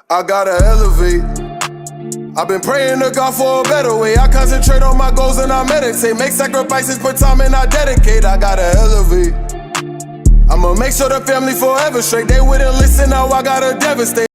I gotta elevate. I've been praying to God for a better way. I concentrate on my goals and I meditate. Make sacrifices, put time and I dedicate. I gotta elevate. I'ma make sure the family forever straight. They wouldn't listen, now I gotta devastate.